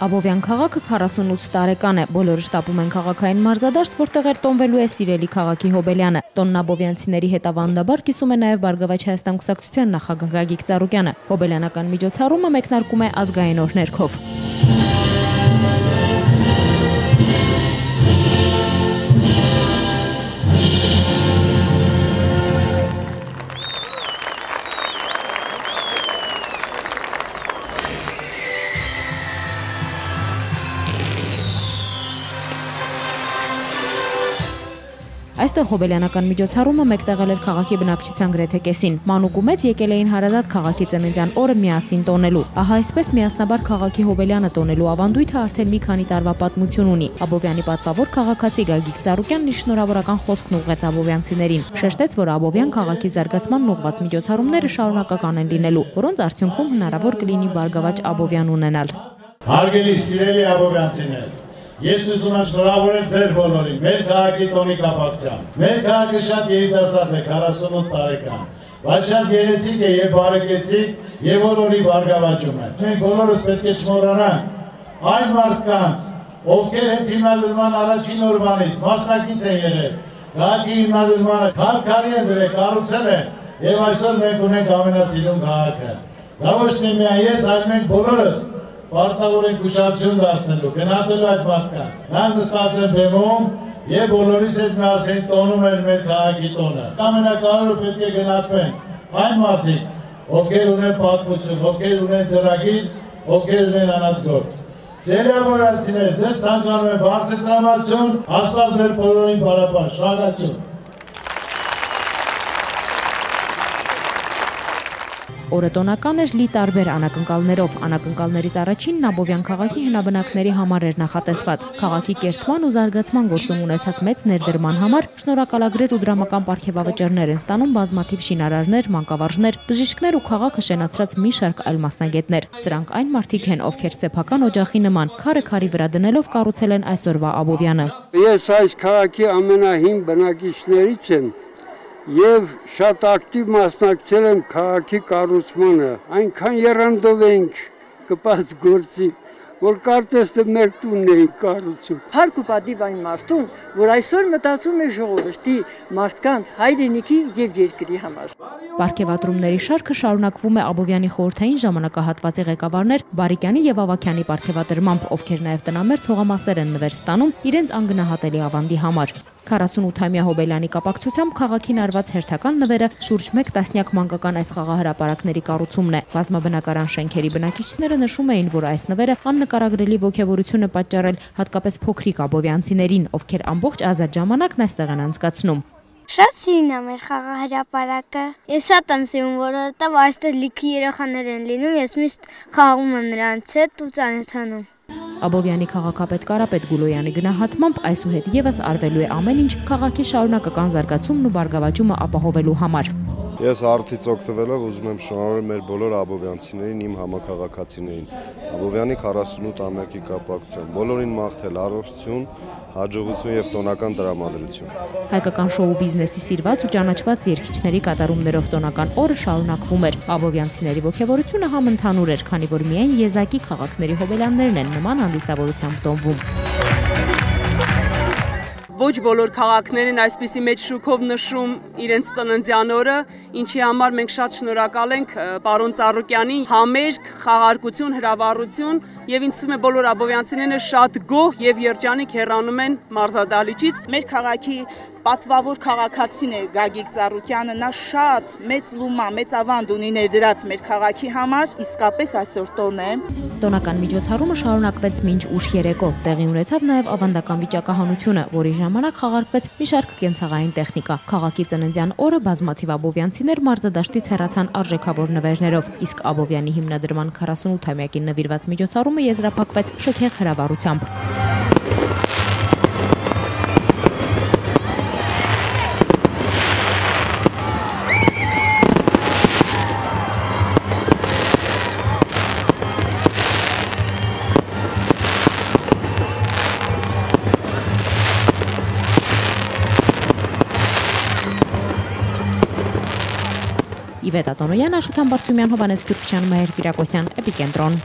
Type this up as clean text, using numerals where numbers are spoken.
Աբովյան քաղաքը 48 տարեկան է, բոլորը շտապում են քաղաքային մարզադաշտ, որտեղ էր տոնվելու է սիրելի քաղաքի Հոբելյանը։ Տոնն աբովյանցիների հետ ավանդաբար կիսում է նաև Բարգավաճ Հայաստան կուսակցության նախագահ Գագիկ Ծառուկյանը։ Հոբելյանական միջոցառումը մեկնարկում է ազգային օրհներգով։ Այստեղ հոբելյանական միջոցառումը մեկտեղել էր քաղաքի բնակչության գրեթե կեսին։ Մանուկ ու մեծ եկել էին հարազատ քաղաքի ծննդյան օրը միասին տոնելու։ Ահա այսպես միասնաբար քաղաքի Հոբելյանը տոնելու ավանդույթը արդեն մի քանի տարվա պատմություն ունի։ Աբովյանի պատվավոր քաղաքացի Գագիկ Ծառուկյանն իր շնորհավորական խոսքն ուղղեց աբովյանցիներին։ Շեշտեց, որ Աբովյան քաղաքի զարգացման ուղղված միջոցառումները շարունակական են լինելու, որոնց արդյունքում հնարավոր կլինի Բարգավաճ Աբովյան ունենալ։ Հարգելի սիրելի աբովյանցիներ, ես ուզում եմ շնորհավորել ձեր բոլորին, մեր քաղաքի տոնի կապակցությամբ։ Մեր քաղաքը շատ երիտասարդ է, 48 տարեկան, բայց շատ գեղեցիկ է եւ բարեկեցիկ եւ օրորի բարգավաճում է։ Մենք բոլորս պետք է չմոռանանք այն մարդկանց, ովքեր հենց հիմնադրման առաջին օրվանից մասնակից են եղել։ Քաղաքի հիմնադրմանը քարքարի են դրել, կառուցել են եւ այսօր մենք ունենք ամենասիրուն քաղաքը։ Դա ոչ թե միայն ես, այլ մենք բոլորս պարտավոր ենք ուշադրություն դարձնելու, գնահատելու այդ մարդկանց։ Նրանք նստած են բեմում եւ բոլորիս հետ միասին տոնում են մեր քաղաքի տոնը։ Ամենակարևորը պետք է գնահատվեն այն մարդիկ, ովքեր ունեն պատմություն, ովքեր ունեն ծրագիր, ովքեր ունեն անածգործ։ Ձեր աբովյանցիներ, ձեզ ցանկանում եմ բարձր տրամադրություն, Աստված ձեր բոլորին բարապաշտ, շնորհակալություն։ Օրը տոնական էր լի տարբեր անակնկալներով։ Անակնկալներից առաջինն Աբովյան քաղաքի հնաբնակների համար էր նախատեսված։ Քաղաքի կերտման ու զարգացման գործում ունեցած մեծ ներդրման համար շնորհակալագրեր ու դրամական պարգևավճարներ են ստանում բազմաթիվ շինարարներ, մանկավարժներ, բժիշկներ ու քաղաքը շենացրած մի շարք այլ մասնագետներ։ Սրանք այն մարդիկ են, ովքեր սեփական օջախի նման քարը քարի վրա դնելով կառուցել են այսօրվա Աբովյանը։ Ես այս քաղաքի ամենահին բնակիչներից եմ եւ շատ ակտիվ մասնակցել եմ քաղաքի կառուցմանը, այնքան եռանդով ենք կպած գործի, որ կարծես թե մեր տունն էի կառուցում։ Հարկ ու պատիվ այն մարդուն, որ այսօր մտածում է ժողովրդի, մարդկանց, հայրենիքի եւ երկրի համար։ Պարգևատրումների շարքը շարունակվում է Աբովյանի խորհրդային ժամանակահատվածի ղեկավարներ Բարիկյանի եւ Ավագյանի պարգևատրմամբ, ովքեր նաեւ տնամերձ հողամասեր են նվեր ստանում իրենց անգնահատելի ավանդի համար։ 48-ամյա Հոբելյանի կապակցությամբ քաղաքին արված հերթական նվերը շուրջ 1 տասնյակ մանկական այս խաղահրապարակների կառուցումն է։ Բազմաբնակարան շենքերի բնակիչները նշում էին, որ այս նվերը աննկարագրելի ոգևորություն է պատճառել հատկապես փոքրիկ աբովյանցիներին, ովքեր ամբողջ ազատ ժամանակն այստեղ են անցկացնում։ Շատ սիրուն է մեր խաղահրապարակը։ Ես շատ եմ սիրում, որովհետև այստեղ լիքը երեխաներ են լինում, ես միշտ խաղում եմ նրանց հետ ու ծանոթանում։ Աբովյանի քաղաքապետ Կարապետ Գուլոյանի գնահատմամբ այսուհետ եւս արվելու է ամեն ինչ քաղաքի շարունակական զարգացումն ու բարգավաճումը ապահովելու համար։ Ես արդից օգտվելով ուզում եմ շնորհավորել մեր բոլոր աբովյանցիներին, իմ համակարգացիներին, Աբովյանի 48-ամյակի կապակցությամբ, բոլորին մաղթել առողջություն, հաջողություն եւ տոնական տրամադրություն։ Հայկական շոու բիզնեսի սիրված ու ճանաչված երգիչների կատարումներով տոնական օրը շարունակվում էր։ Աբովյանցիների ոգևորությունը համընդհանուր էր, քանի որ միայն եզակի քաղաքների հոբելյաններն են նման հանդիսավորությամբ տոնվում։ Ոչ բոլոր քաղաքներն այսպիսի մեծ շուկով նշում իրենց ծննդյան օրը, ինչի համար մենք շատ շնորհակալ ենք պարոն Ծառուկյանին, համերգ, խաղարկություն, հրավառություն եւ ինձ թվում է բոլոր աբովյանցիները շատ գոհ եւ երջանիկ հեռանում են մարզադահլիճից։ Մեր քաղաքի պատվավոր քաղաքացին է Գագիկ Ծառուկյանը, նա շատ մեծ լումա, մեծ ավանդ ունի ներդրած մեր քաղաքի համար, իսկապես այսօր տոն է։ Տոնական միջոցառումը շարունակվեց մինչ ուշ երեկո, տեղի ունեցավ նաև ավանդական վիճակահանությունը, որի ժամանակ խաղարկվեց մի շարք կենցաղային տեխնիկա։ Քաղաքի ծննդյան օրը բազմաթիվ աբովյանցիներ մարզադաշտից հեռացան արժեքավոր նվերներով, իսկ Աբովյանի հիմնադրման 48-ամյակին նվիրված միջոցառումը եզրափակվեց շքեղ հրավառությամբ։ Իվետա Տոնոյան, Աշոտ Համբարձումյան, Հովհաննես Քյուրքչյան, Մհեր Կիրակոսյան, Էպիկենտրոն։